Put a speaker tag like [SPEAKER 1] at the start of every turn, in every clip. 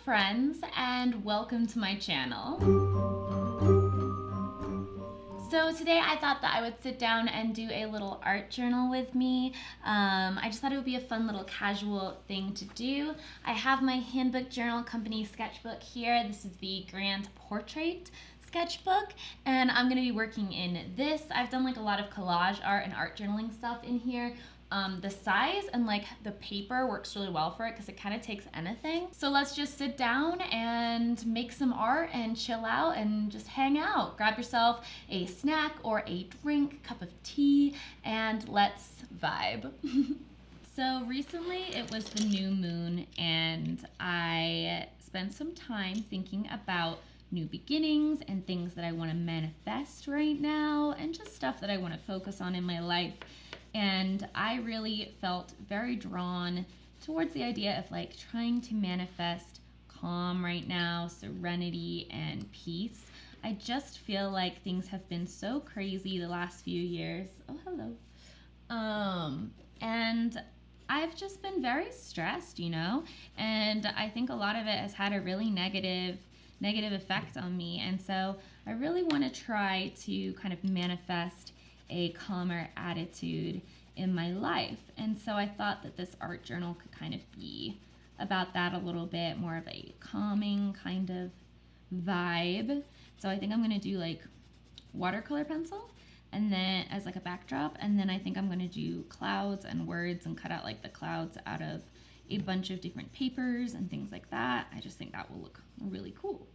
[SPEAKER 1] friends, and welcome to my channel. So today I thought that I would sit down and do a little art journal with me. I just thought it would be a fun little casual thing to do. I have my Handbook Journal Company sketchbook here. This is the Grand Portrait sketchbook, and I'm going to be working in this. I've done like a lot of collage art and art journaling stuff in here. The size and like the paper works really well for it because it kind of takes anything. So let's just sit down and make some art and chill out and just hang out. Grab yourself a snack or a drink, cup of tea, and let's vibe. So recently it was the new moon and I spent some time thinking about new beginnings and things that I want to manifest right now and just stuff that I want to focus on in my life. And I really felt very drawn towards the idea of like trying to manifest calm right now, serenity and peace. I just feel like things have been so crazy the last few years. Oh, hello. And I've just been very stressed, you know, and I think a lot of it has had a really negative effect on me. And so I really want to try to kind of manifest a calmer attitude in my life. And so I thought that this art journal could kind of be about that a little bit, more of a calming kind of vibe. So I think I'm going to do like watercolor pencil and then as like a backdrop, and then I think I'm going to do clouds and words and cut out like the clouds out of a bunch of different papers and things like that. I just think that will look really cool.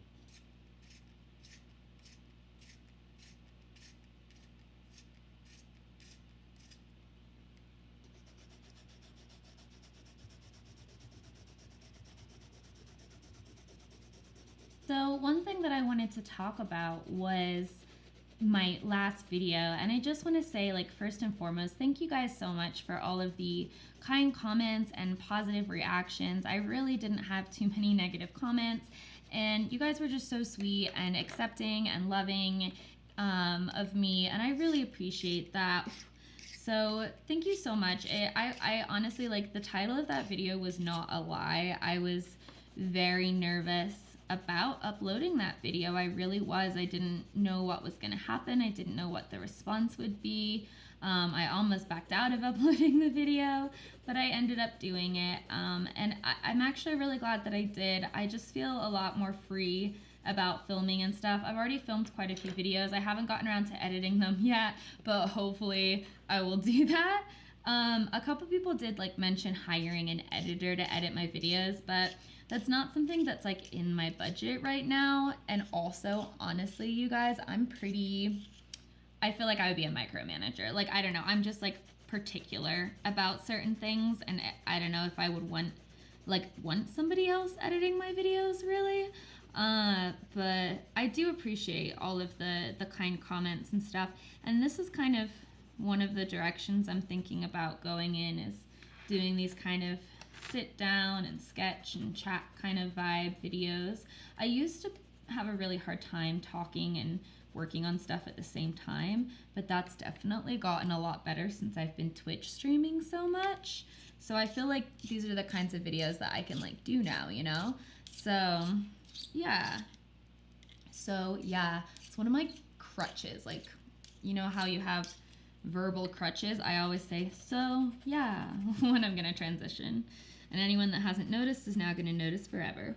[SPEAKER 1] So one thing that I wanted to talk about was my last video, and I just want to say, like, first and foremost, thank you guys so much for all of the kind comments and positive reactions. I really didn't have too many negative comments, and you guys were just so sweet and accepting and loving of me, and I really appreciate that. So thank you so much. I honestly, like, the title of that video was not a lie. I was very nervous about uploading that video. I really was. I didn't know what was going to happen. I didn't know what the response would be. I almost backed out of uploading the video, but I ended up doing it. And I'm actually really glad that I did. I just feel a lot more free about filming and stuff. I've already filmed quite a few videos. I haven't gotten around to editing them yet, but hopefully I will do that. A couple people did like mention hiring an editor to edit my videos, but that's not something that's like in my budget right now. And also, honestly, you guys, I feel like I would be a micromanager. Like, I don't know, I'm just like particular about certain things, and I don't know if I would want somebody else editing my videos, really. But I do appreciate all of the kind comments and stuff. And this is kind of one of the directions I'm thinking about going in, is doing these kind of sit down and sketch and chat kind of vibe videos. I used to have a really hard time talking and working on stuff at the same time, but that's definitely gotten a lot better since I've been Twitch streaming so much. So I feel like these are the kinds of videos that I can like do now, you know? So yeah. It's one of my crutches. Like, you know how you have verbal crutches? I always say, so yeah, when I'm gonna transition. And anyone that hasn't noticed is now gonna notice forever.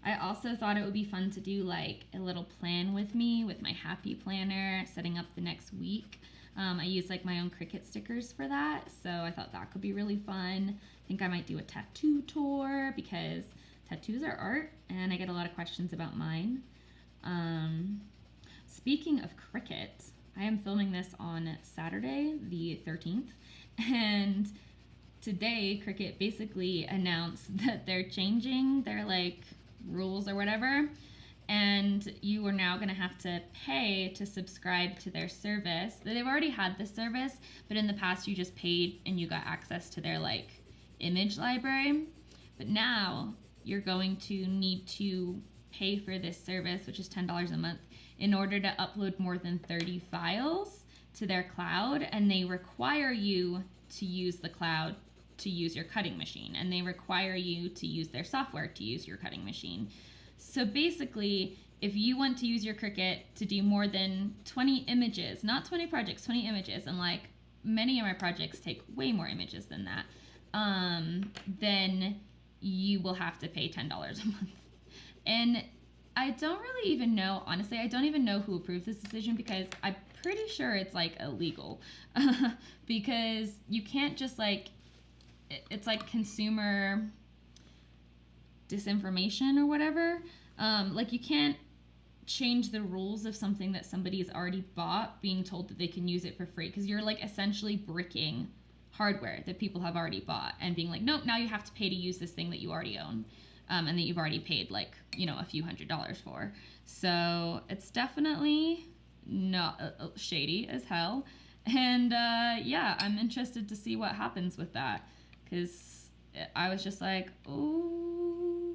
[SPEAKER 1] I also thought it would be fun to do like a little plan with me with my happy planner, setting up the next week. I use like my own Cricut stickers for that, so I thought that could be really fun. I think I might do a tattoo tour because tattoos are art, and I get a lot of questions about mine. Speaking of Cricut, I am filming this on Saturday, the 13th, and today Cricut basically announced that they're changing their like rules or whatever, and you are now going to have to pay to subscribe to their service. They've already had this service, but in the past you just paid and you got access to their like image library. But now you're going to need to pay for this service, which is $10 a month, in order to upload more than 30 files to their cloud, and they require you to use the cloud to use your cutting machine, and they require you to use their software to use your cutting machine. So basically, if you want to use your Cricut to do more than 20 images, not 20 projects, 20 images, and like many of my projects take way more images than that, then you will have to pay $10 a month. And I don't really even know, honestly, I don't even know who approved this decision, because I'm pretty sure it's like illegal. Because you can't just like, it's like consumer disinformation or whatever. Like you can't change the rules of something that somebody has already bought, being told that they can use it for free, because you're like essentially bricking hardware that people have already bought and being like, nope, now you have to pay to use this thing that you already own, and that you've already paid like, you know, a few $100s for. So it's definitely not shady as hell. And yeah, I'm interested to see what happens with that, because I was just like, oh,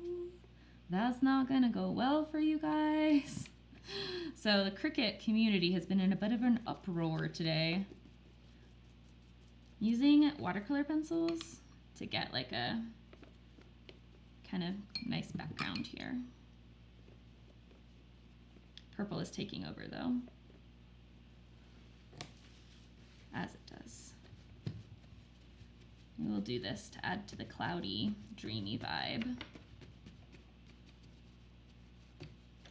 [SPEAKER 1] that's not gonna go well for you guys. So the Cricut community has been in a bit of an uproar today. Using watercolor pencils to get like a kind of nice background here. Purple is taking over though, as it does. We will do this to add to the cloudy, dreamy vibe.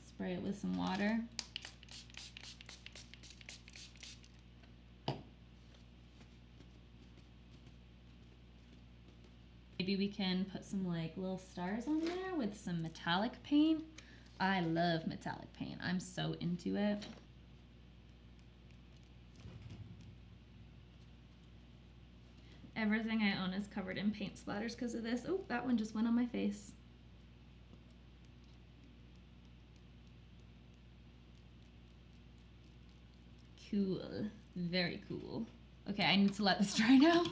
[SPEAKER 1] Spray it with some water. Maybe we can put some like little stars on there with some metallic paint. I love metallic paint. I'm so into it. Everything I own is covered in paint splatters because of this. Oh, that one just went on my face. Cool. Very cool. Okay, I need to let this dry now.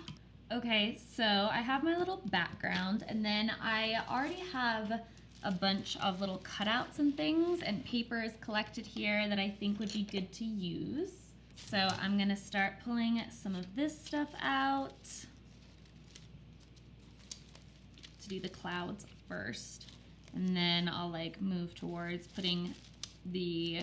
[SPEAKER 1] Okay, so I have my little background, and then I already have a bunch of little cutouts and things and papers collected here that I think would be good to use. So I'm gonna start pulling some of this stuff out to do the clouds first, and then I'll like move towards putting the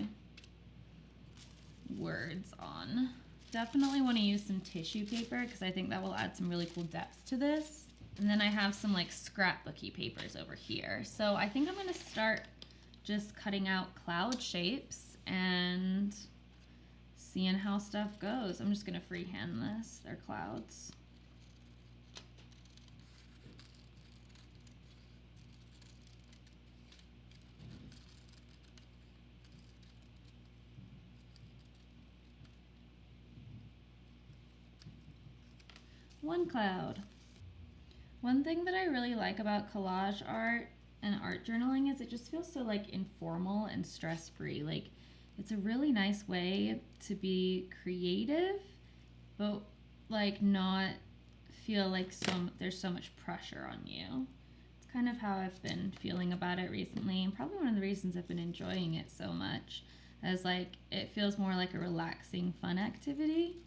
[SPEAKER 1] words on. Definitely want to use some tissue paper because I think that will add some really cool depth to this. And then I have some like scrapbooky papers over here. So I think I'm going to start just cutting out cloud shapes and seeing how stuff goes. I'm just going to freehand this. They're clouds. One cloud. One thing that I really like about collage art and art journaling is it just feels so like informal and stress-free. Like it's a really nice way to be creative, but like not feel like there's so much pressure on you. It's kind of how I've been feeling about it recently, and probably one of the reasons I've been enjoying it so much, as like it feels more like a relaxing, fun activity.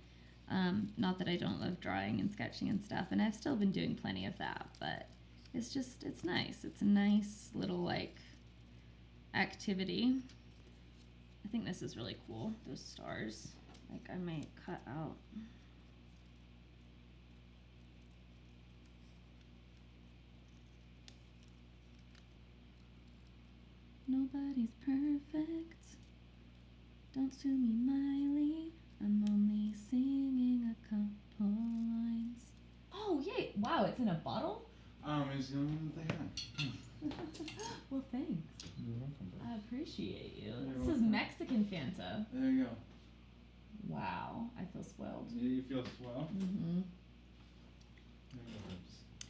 [SPEAKER 1] Not that I don't love drawing and sketching and stuff, and I've still been doing plenty of that, but it's nice. It's a nice little like activity. I think this is really cool, those stars. Like I might cut out. Nobody's perfect. Don't sue me, Miley. I'm only singing a couple lines. Oh, yay! Wow, it's in a bottle?
[SPEAKER 2] It's the only one that they had.
[SPEAKER 1] Well, thanks.
[SPEAKER 2] You're welcome.
[SPEAKER 1] I appreciate you.
[SPEAKER 2] You're
[SPEAKER 1] This is
[SPEAKER 2] welcome.
[SPEAKER 1] Mexican Fanta.
[SPEAKER 2] There you go.
[SPEAKER 1] Wow, I feel spoiled.
[SPEAKER 2] You feel swell?
[SPEAKER 1] Mm-hmm.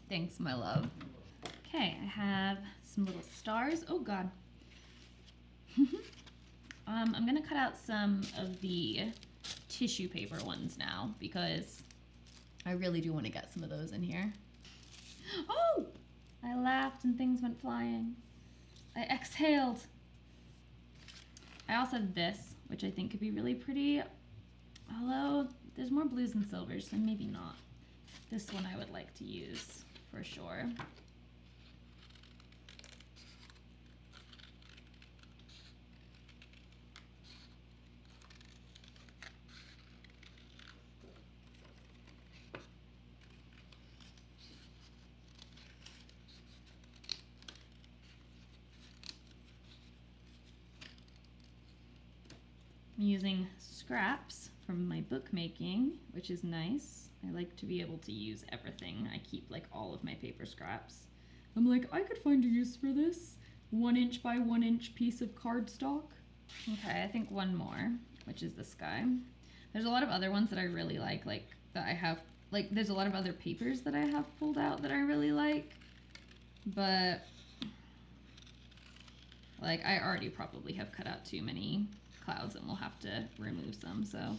[SPEAKER 1] Thanks, my love. Okay, I have some little stars. Oh, God. I'm gonna cut out some of the tissue paper ones now because I really do want to get some of those in here. Oh! I laughed and things went flying. I exhaled. I also have this, which I think could be really pretty, although there's more blues and silvers, so maybe not. This one I would like to use for sure. I'm using scraps from my bookmaking, which is nice. I like to be able to use everything. I keep like all of my paper scraps. I'm like, I could find a use for this. 1 inch by 1 inch piece of cardstock. Okay, I think one more, which is this guy. There's a lot of other ones that I really like that I have, like there's a lot of other papers that I have pulled out that I really like, but like I already probably have cut out too many clouds and we'll have to remove some, so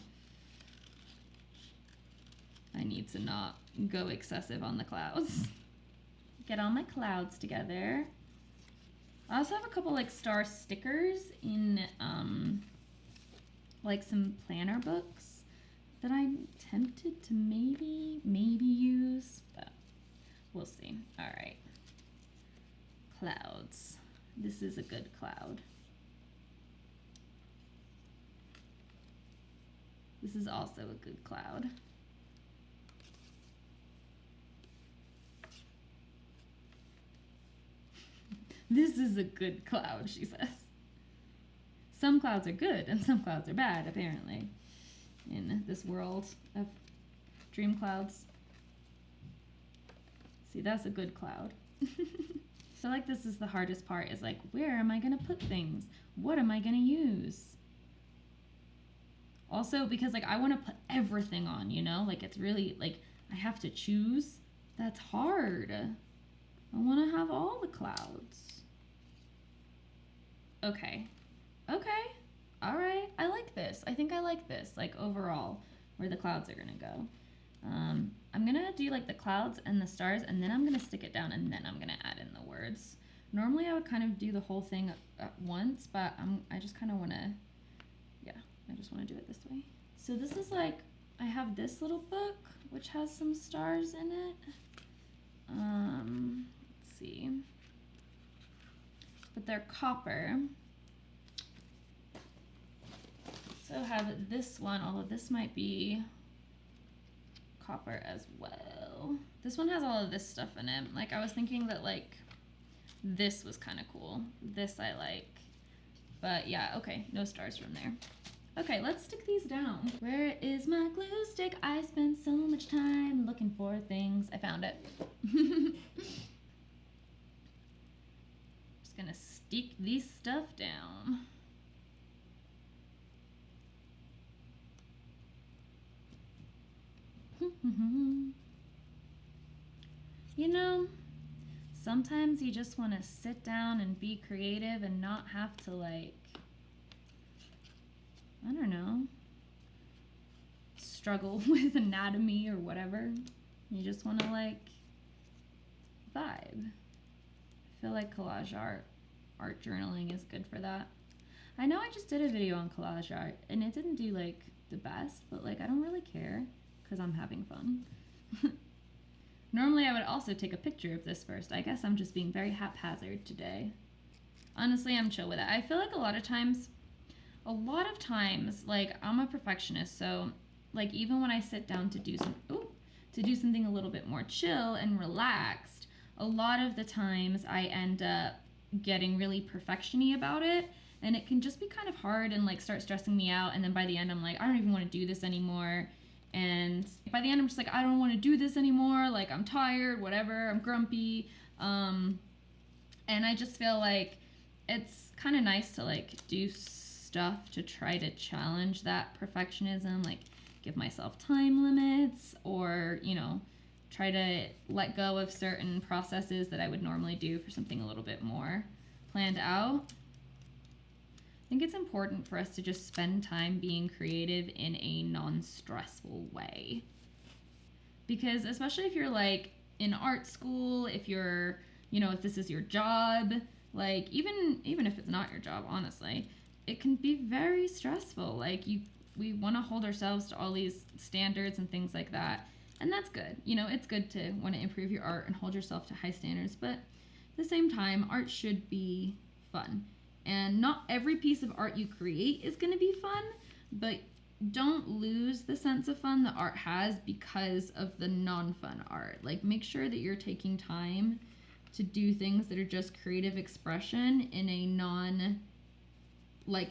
[SPEAKER 1] I need to not go excessive on the clouds. Get all my clouds together. I also have a couple like star stickers in like some planner books that I'm tempted to maybe use, but we'll see. All right, clouds. This is a good cloud. This is also a good cloud. This is a good cloud, she says. Some clouds are good and some clouds are bad, apparently, in this world of dream clouds. See, that's a good cloud. I feel like this is the hardest part, is like, where am I gonna put things? What am I gonna use? Also, because like I want to put everything on, you know, like it's really like I have to choose. That's hard. I want to have all the clouds. Okay. Okay. All right. I like this. I think I like this, like overall, where the clouds are going to go. I'm going to do like the clouds and the stars, and then I'm going to stick it down, and then I'm going to add in the words. Normally I would kind of do the whole thing at once, but I just kind of want to, yeah. I just want to do it this way. So this is like, I have this little book, which has some stars in it. Let's see. But they're copper. So I have this one, although this might be copper as well. This one has all of this stuff in it. Like I was thinking that like, this was kind of cool. This I like. But yeah, okay, no stars from there. Okay, let's stick these down. Where is my glue stick? I spent so much time looking for things. I found it. Just gonna stick this stuff down. You know, sometimes you just want to sit down and be creative and not have to like, I don't know, struggle with anatomy or whatever. You just want to like vibe. I feel like collage art journaling is good for that. I know I just did a video on collage art and it didn't do like the best, but like I don't really care because I'm having fun. Normally I would also take a picture of this first. I guess I'm just being very haphazard today. Honestly, I'm chill with it. I feel like a lot of times, like I'm a perfectionist, so like even when I sit down to do something a little bit more chill and relaxed, a lot of the times I end up getting really perfection-y about it, and it can just be kind of hard and like start stressing me out, and then by the end I'm like, I don't even want to do this anymore. And by the end I'm just like, I don't want to do this anymore, like I'm tired, whatever, I'm grumpy, and I just feel like it's kind of nice to like do stuff to try to challenge that perfectionism, like give myself time limits, or you know, try to let go of certain processes that I would normally do for something a little bit more planned out. I think it's important for us to just spend time being creative in a non-stressful way. Because especially if you're like in art school, if you're, you know, if this is your job, like even if it's not your job, honestly, it can be very stressful. Like we want to hold ourselves to all these standards and things like that. And that's good. You know, it's good to want to improve your art and hold yourself to high standards, but at the same time, art should be fun. And not every piece of art you create is going to be fun, but don't lose the sense of fun that art has because of the non-fun art. Like, make sure that you're taking time to do things that are just creative expression in a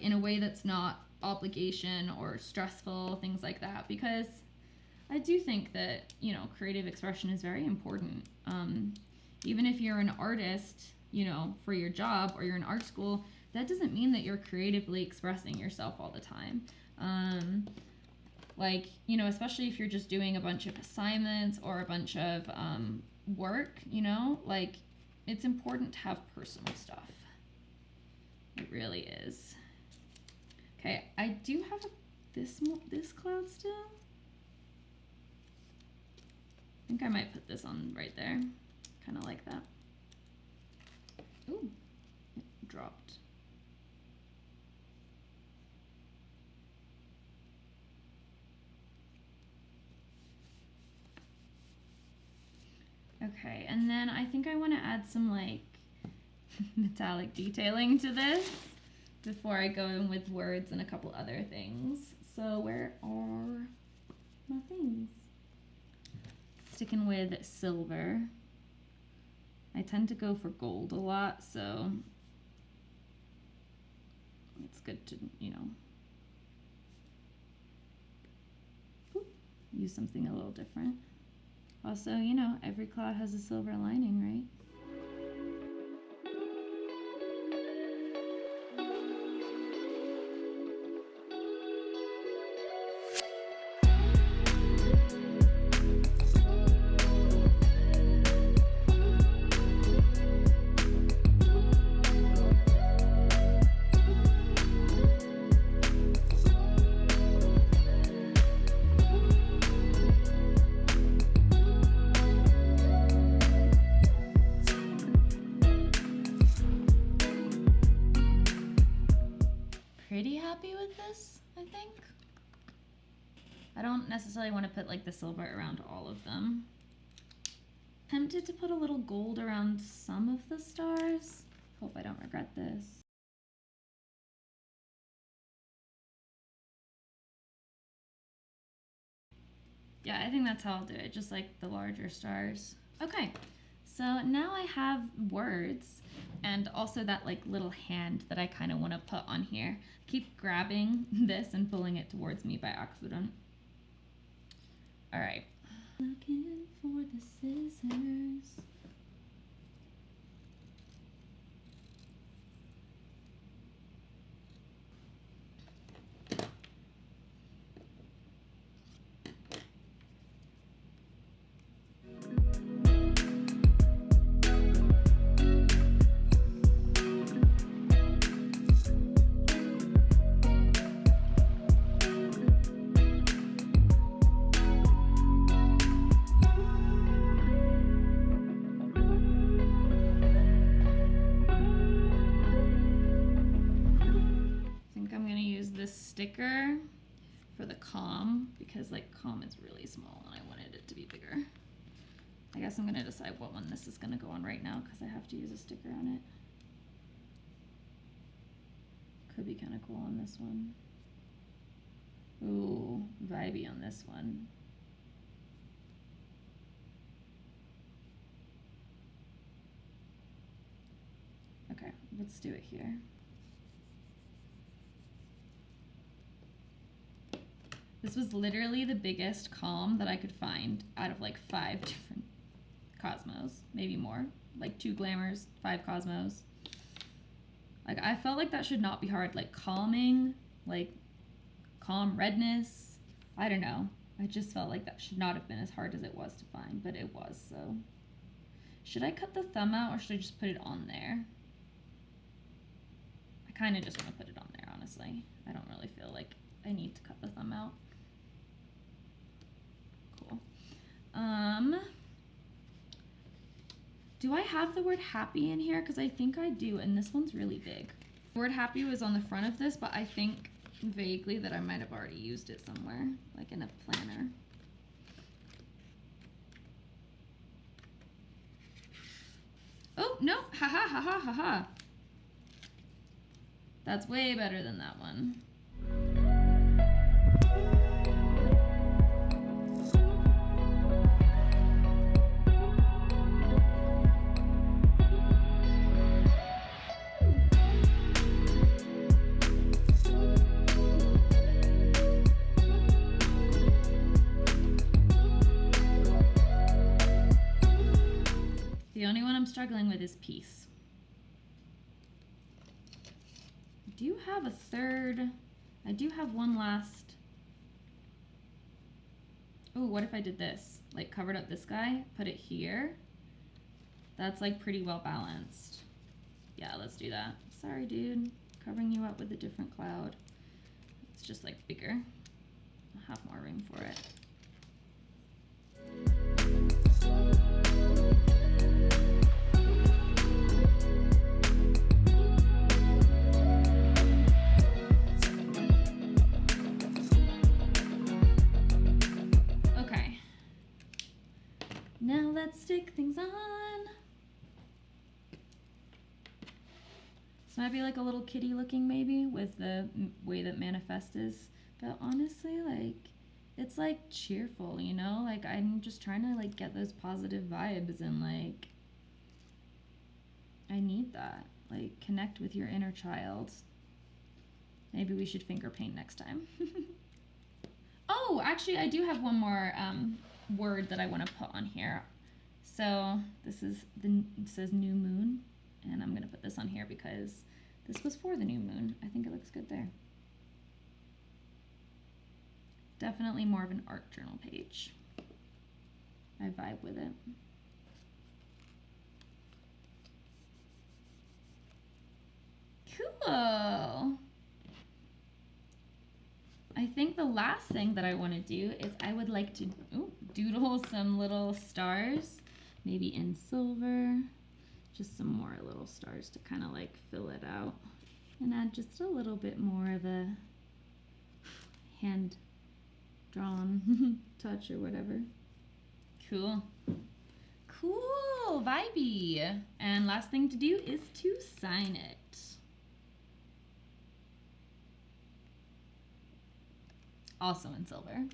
[SPEAKER 1] in a way that's not obligation or stressful, things like that, because I do think that, you know, creative expression is very important. Even if you're an artist, you know, for your job, or you're in art school, that doesn't mean that you're creatively expressing yourself all the time. Like, you know, especially if you're just doing a bunch of assignments or a bunch of work, you know, like, it's important to have personal stuff. It really is. Okay, I do have this cloud still. I think I might put this on right there. Kind of like that. Ooh, it dropped. Okay, and then I think I want to add some like metallic detailing to this before I go in with words and a couple other things. So where are my things? Sticking with silver. I tend to go for gold a lot, so it's good to, you know, use something a little different. Also, you know, every cloud has a silver lining, right? Pretty happy with this, I think. I don't necessarily want to put like the silver around all of them. Tempted to put a little gold around some of the stars. Hope I don't regret this. Yeah, I think that's how I'll do it, just like the larger stars. Okay, so now I have words and also that like little hand that I kind of want to put on here. Keep grabbing this and pulling it towards me by accident. All right. Looking for the scissors. Sticker for the calm because like calm is really small and I wanted it to be bigger. I guess I'm gonna decide what one this is gonna go on right now because I have to use a sticker on it. Could be kind of cool on this one. Ooh, vibey on this one. Okay, let's do it here. This was literally the biggest calm that I could find out of like 5 different Cosmos, maybe more, like 2 glamours, 5 Cosmos. Like I felt like that should not be hard, like calming, like calm redness. I don't know. I just felt like that should not have been as hard as it was to find, but it was. So should I cut the thumb out or should I just put it on there? I kind of just want to put it on there, honestly. I don't really feel like I need to cut the thumb out. Cool. Do I have the word happy in here? Because I think I do, and this one's really big. The word happy was on the front of this, but I think vaguely that I might have already used it somewhere, like in a planner. Oh, no. Ha ha ha ha ha ha. That's way better than that one. The only one I'm struggling with is peace. I do have a third. I do have one last. Oh, what if I did this? Like covered up this guy, put it here. That's like pretty well balanced. Yeah, let's do that. Sorry, dude. Covering you up with a different cloud. It's just like bigger. I'll have more room for it. Now let's stick things on. This might be like a little kitty looking maybe with the way that Manifest is. But honestly, like, it's like cheerful, you know? Like, I'm just trying to like get those positive vibes and like, I need that. Like, connect with your inner child. Maybe we should finger paint next time. Oh, actually, I do have one more word that I want to put on here. So this is it says new moon, and I'm gonna put this on here because this was for the new moon. I think it looks good there. Definitely more of an art journal page. I vibe with it. Cool. I think the last thing that I want to do is I would like to doodle some little stars, maybe in silver, just some more little stars to kind of like fill it out and add just a little bit more of a hand drawn touch or whatever. Cool. Cool, vibey. And last thing to do is to sign it. Also in silver.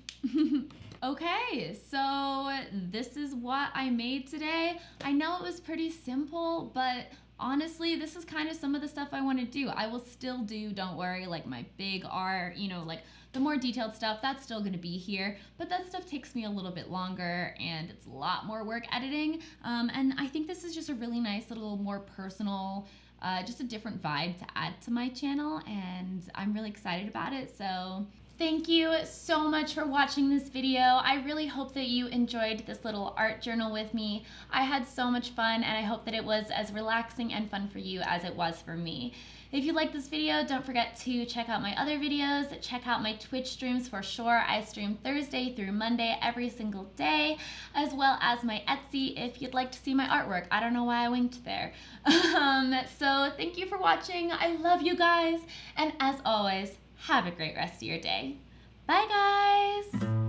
[SPEAKER 1] Okay, so this is what I made today. I know it was pretty simple, but honestly, this is kind of some of the stuff I want to do. I will still do, don't worry, like my big art, you know, like the more detailed stuff, that's still going to be here, but that stuff takes me a little bit longer and it's a lot more work editing. And I think this is just a really nice little more personal, just a different vibe to add to my channel, and I'm really excited about it. So thank you so much for watching this video. I really hope that you enjoyed this little art journal with me. I had so much fun, and I hope that it was as relaxing and fun for you as it was for me. If you like this video, don't forget to check out my other videos. Check out my Twitch streams for sure. I stream Thursday through Monday every single day, as well as my Etsy if you'd like to see my artwork. I don't know why I winked there. So thank you for watching. I love you guys, and as always, have a great rest of your day. Bye, guys.